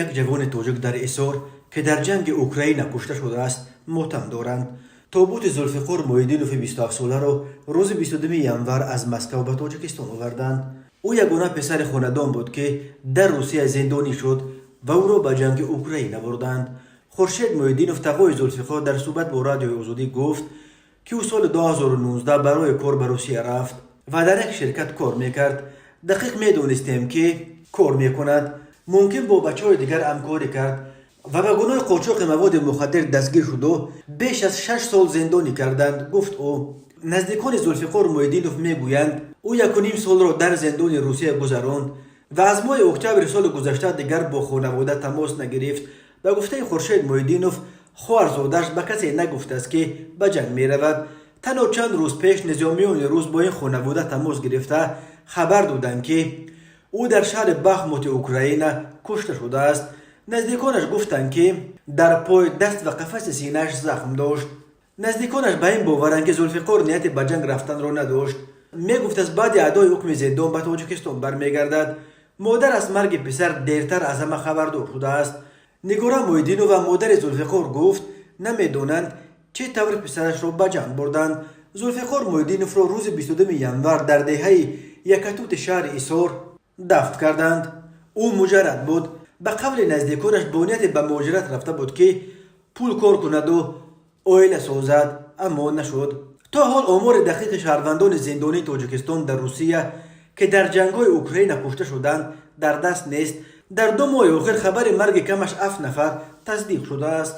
یک جوان تاجیک در اسار که در جنگ اوکراین کشته شده است ماتم دارند. تابوت زلفقار محیدینوف 27 ساله را روز 22 ینور از مسکو به تاجیکستان آوردند. او یگانه پسر خاندان بود که در روسیه زندانی شد و او را به جنگ اوکراین بردند. خورشید محیدینوف تقای زلفقار در صحبت با رادیو آزادی گفت که او سال 2019 برای کار به روسیه رفت و در یک شرکت کار میکرد. دقیق میدونستیم که کار میکند. ممکن با بچه‌های دیگر همکاری کرد و به گناه قاچاق مواد مخدر دستگیر شد و بیش از 6 سال زندانی کردند، گفت او. نزدیکان زلفقار محیدینوف میگویند او 1.5 سال را در زندان روسیه گذراند و از ماه اکتبر سال گذشته دیگر با خانواده تماس نگرفت. به گفته خورشید محیدینوف، خواهرزادش به کسی نگفته است که به جنگ می رود. تنها چند روز پیش نظامیان روس با این خانواده تماس گرفته خبر دادند که او در شهر بخموت اوکراین کشته شده است. نزدیکانش گفتند که در پای، دست و قفس سینه‌اش زخم داشت. نزدیکانش به این باورند که زلفقار نیت به جنگ رفتن را نداشت. میگفت از بعد ادای حکم زندان به تاجیکستان برمیگردد. مادر از مرگ پسر دیرتر از همه خبردار شده است. نگارا محیدینوف و مادر زلفقار گفت نمیدانند چه طور پسرش را به جنگ بردند. زلفقار محیدینوف را روز 22 ینور در دهه یکتوت شهر اسار دفن کردند. او مجرد بود. به قول نزدیکانش با نیت به مهاجرت رفته بود که پول کار کند و عائله سازد، اما نشد. تا حال آمار دقیق شهروندان زندانی تاجیکستان در روسیه که در جنگ‌های اوکراین کشته شدند در دست نیست. در 2 ماه آخر خبر مرگ کمش 7 نفر تصدیق شده است.